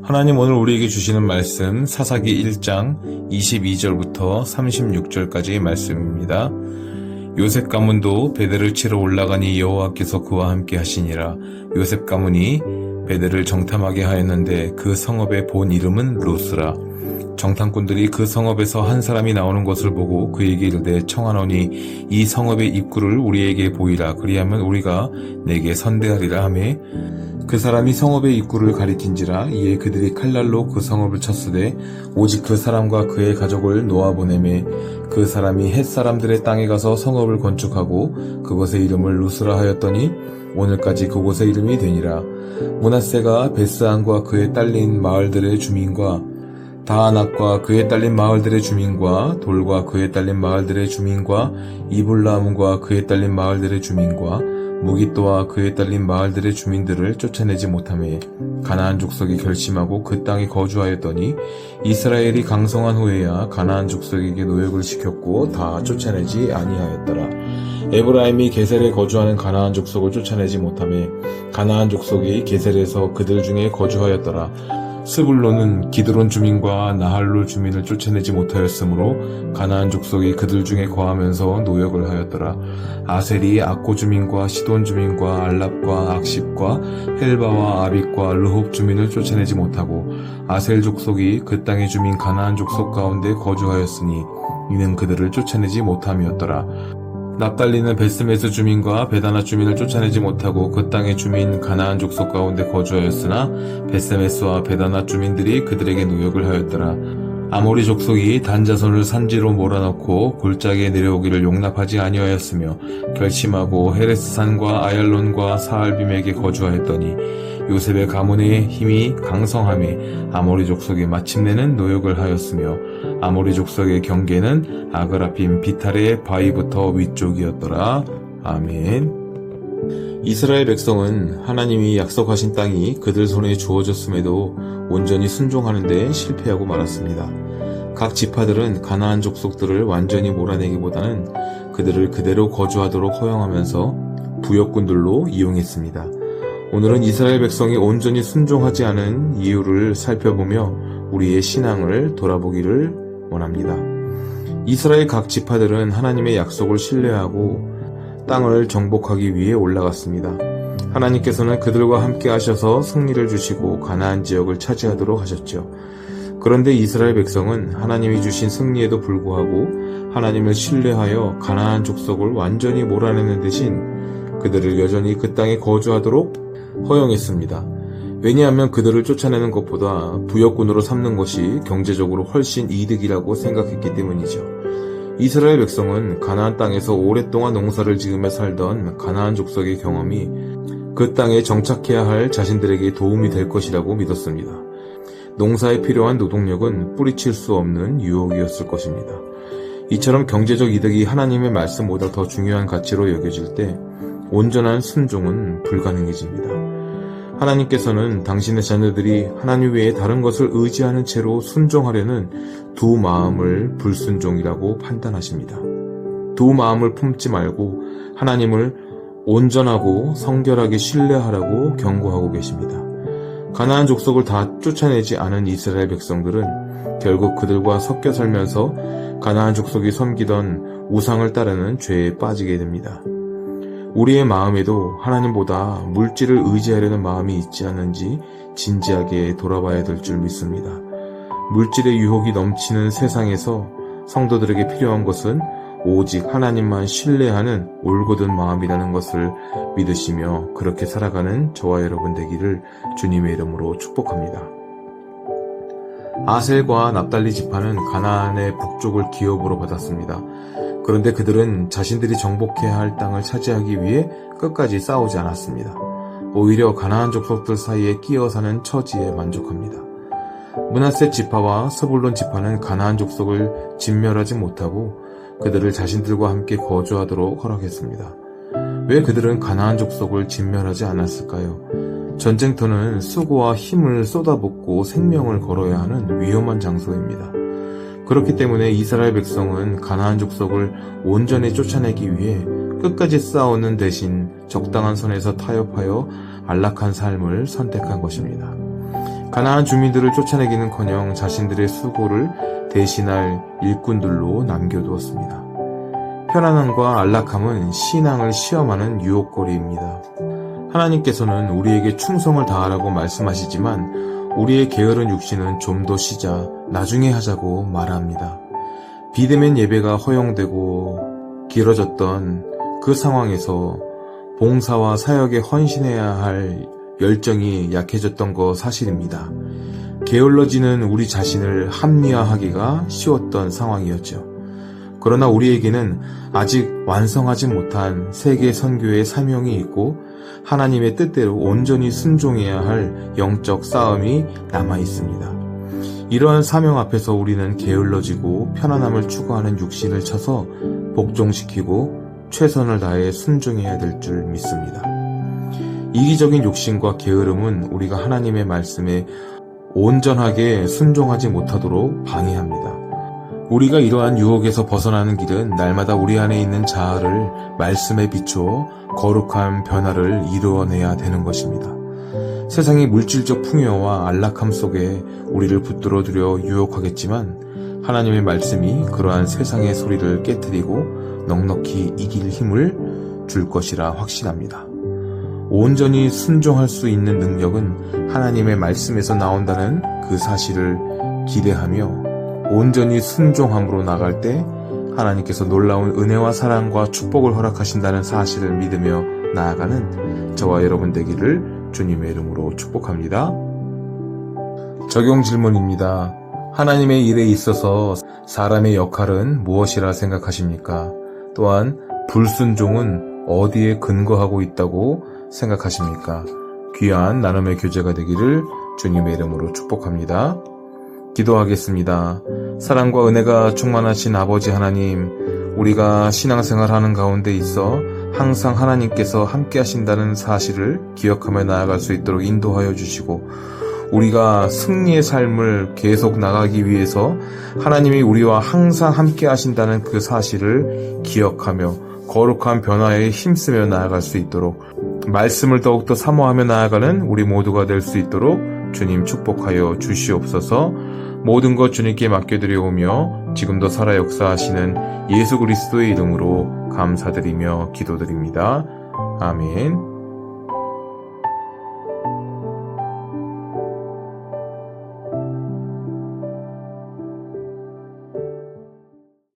하나님 오늘 우리에게 주시는 말씀 사사기 1장 22절부터 36절까지의 말씀입니다. 요셉 가문도 베델을 치러 올라가니 여호와께서 그와 함께 하시니라. 요셉 가문이 베델을 정탐하게 하였는데 그 성읍의 본 이름은 루스라. 정탐꾼들이 그 성읍에서 한 사람이 나오는 것을 보고 그에게 이르되 청하노니 이 성읍의 입구를 우리에게 보이라. 그리하면 우리가 내게 선대하리라 하매 그 사람이 성읍의 입구를 가리킨지라. 이에 그들이 칼날로 그 성읍을 쳤으되 오직 그 사람과 그의 가족을 놓아보내매 그 사람이 헷 사람들의 땅에 가서 성읍을 건축하고 그곳의 이름을 루스라 하였더니 오늘까지 그곳의 이름이 되니라. 므낫세가 베스안과 그의 딸린 마을들의 주민과 다아낙과 그의 딸린 마을들의 주민과 돌과 그의 딸린 마을들의 주민과 이블라함과 그의 딸린 마을들의 주민과 무깃도와 그의 딸린 마을들의 주민들을 쫓아내지 못하매 가나안 족속이 결심하고 그 땅에 거주하였더니 이스라엘이 강성한 후에야 가나안 족속에게 노역을 시켰고 다 쫓아내지 아니하였더라. 에브라임이 게셀에 거주하는 가나안 족속을 쫓아내지 못하매 가나안 족속이 게셀에서 그들 중에 거주하였더라. 스불론은 기드론 주민과 나할롤 주민을 쫓아내지 못하였으므로 가나안 족속이 그들 중에 거하면서 노역을 하였더라. 아셀이 악고 주민과 시돈 주민과 알랍과 악십과 헬바와 아빅과 르홉 주민을 쫓아내지 못하고 아셀 족속이 그 땅의 주민 가나안 족속 가운데 거주하였으니 이는 그들을 쫓아내지 못함이었더라. 납달리는 베스메스 주민과 베다나 주민을 쫓아내지 못하고 그 땅의 주민 가나안 족속 가운데 거주하였으나 베스메스와 베다나 주민들이 그들에게 노역을 하였더라. 아모리 족속이 단자손을 산지로 몰아넣고 골짜기에 내려오기를 용납하지 아니하였으며 결심하고 헤레스산과 아얄론과 사알빔에게 거주하였더니 요셉의 가문의 힘이 강성함에 아모리 족속이 마침내는 노역을 하였으며 아모리 족속의 경계는 아그라빔 비탈의 바위부터 위쪽이었더라. 아멘. 이스라엘 백성은 하나님이 약속하신 땅이 그들 손에 주어졌음에도 온전히 순종하는 데 실패하고 말았습니다. 각 지파들은 가나안 족속들을 완전히 몰아내기보다는 그들을 그대로 거주하도록 허용하면서 부역군들로 이용했습니다. 오늘은 이스라엘 백성이 온전히 순종하지 않은 이유를 살펴보며 우리의 신앙을 돌아보기를 원합니다. 이스라엘 각 지파들은 하나님의 약속을 신뢰하고 땅을 정복하기 위해 올라갔습니다. 하나님께서는 그들과 함께 하셔서 승리를 주시고 가나안 지역을 차지하도록 하셨죠. 그런데 이스라엘 백성은 하나님이 주신 승리에도 불구하고 하나님을 신뢰하여 가나안 족속을 완전히 몰아내는 대신 그들을 여전히 그 땅에 거주하도록 허용했습니다. 왜냐하면 그들을 쫓아내는 것보다 부역군으로 삼는 것이 경제적으로 훨씬 이득이라고 생각했기 때문이죠. 이스라엘 백성은 가나안 땅에서 오랫동안 농사를 지으며 살던 가나안 족속의 경험이 그 땅에 정착해야 할 자신들에게 도움이 될 것이라고 믿었습니다. 농사에 필요한 노동력은 뿌리칠 수 없는 유혹이었을 것입니다. 이처럼 경제적 이득이 하나님의 말씀보다 더 중요한 가치로 여겨질 때 온전한 순종은 불가능해집니다. 하나님께서는 당신의 자녀들이 하나님 외에 다른 것을 의지하는 채로 순종하려는 두 마음을 불순종이라고 판단하십니다. 두 마음을 품지 말고 하나님을 온전하고 성결하게 신뢰하라고 경고하고 계십니다. 가나안 족속을 다 쫓아내지 않은 이스라엘 백성들은 결국 그들과 섞여 살면서 가나안 족속이 섬기던 우상을 따르는 죄에 빠지게 됩니다. 우리의 마음에도 하나님보다 물질을 의지하려는 마음이 있지 않은지 진지하게 돌아봐야 될 줄 믿습니다. 물질의 유혹이 넘치는 세상에서 성도들에게 필요한 것은 오직 하나님만 신뢰하는 올곧은 마음이라는 것을 믿으시며 그렇게 살아가는 저와 여러분 되기를 주님의 이름으로 축복합니다. 아셀과 납달리 지파는 가나안의 북쪽을 기업으로 받았습니다. 그런데 그들은 자신들이 정복해야 할 땅을 차지하기 위해 끝까지 싸우지 않았습니다. 오히려 가나안 족속들 사이에 끼어 사는 처지에 만족합니다. 므낫세 지파와 스불론 지파는 가나안 족속을 진멸하지 못하고 그들을 자신들과 함께 거주하도록 허락했습니다. 왜 그들은 가나안 족속을 진멸하지 않았을까요? 전쟁터는 수고와 힘을 쏟아붓고 생명을 걸어야 하는 위험한 장소입니다. 그렇기 때문에 이스라엘 백성은 가나안 족속을 온전히 쫓아내기 위해 끝까지 싸우는 대신 적당한 선에서 타협하여 안락한 삶을 선택한 것입니다. 가나안 주민들을 쫓아내기는커녕 자신들의 수고를 대신할 일꾼들로 남겨두었습니다. 편안함과 안락함은 신앙을 시험하는 유혹거리입니다. 하나님께서는 우리에게 충성을 다하라고 말씀하시지만 우리의 게으른 육신은 좀 더 쉬자, 나중에 하자고 말합니다. 비대면 예배가 허용되고 길어졌던 그 상황에서 봉사와 사역에 헌신해야 할 열정이 약해졌던 거 사실입니다. 게을러지는 우리 자신을 합리화하기가 쉬웠던 상황이었죠. 그러나 우리에게는 아직 완성하지 못한 세계 선교의 사명이 있고 하나님의 뜻대로 온전히 순종해야 할 영적 싸움이 남아 있습니다. 이러한 사명 앞에서 우리는 게을러지고 편안함을 추구하는 육신을 쳐서 복종시키고 최선을 다해 순종해야 될 줄 믿습니다. 이기적인 욕심과 게으름은 우리가 하나님의 말씀에 온전하게 순종하지 못하도록 방해합니다. 우리가 이러한 유혹에서 벗어나는 길은 날마다 우리 안에 있는 자아를 말씀에 비추어 거룩한 변화를 이루어내야 되는 것입니다. 세상의 물질적 풍요와 안락함 속에 우리를 붙들어두려 유혹하겠지만 하나님의 말씀이 그러한 세상의 소리를 깨트리고 넉넉히 이길 힘을 줄 것이라 확신합니다. 온전히 순종할 수 있는 능력은 하나님의 말씀에서 나온다는 그 사실을 기대하며 온전히 순종함으로 나갈 때 하나님께서 놀라운 은혜와 사랑과 축복을 허락하신다는 사실을 믿으며 나아가는 저와 여러분 되기를 주님의 이름으로 축복합니다. 적용 질문입니다. 하나님의 일에 있어서 사람의 역할은 무엇이라 생각하십니까? 또한 불순종은 어디에 근거하고 있다고 생각하십니까? 귀한 나눔의 교제가 되기를 주님의 이름으로 축복합니다. 기도하겠습니다. 사랑과 은혜가 충만하신 아버지 하나님, 우리가 신앙생활하는 가운데 있어 항상 하나님께서 함께 하신다는 사실을 기억하며 나아갈 수 있도록 인도하여 주시고 우리가 승리의 삶을 계속 나가기 위해서 하나님이 우리와 항상 함께 하신다는 그 사실을 기억하며 거룩한 변화에 힘쓰며 나아갈 수 있도록 말씀을 더욱더 사모하며 나아가는 우리 모두가 될 수 있도록 주님 축복하여 주시옵소서. 모든 것 주님께 맡겨드려오며 지금도 살아 역사하시는 예수 그리스도의 이름으로 감사드리며 기도드립니다. 아멘.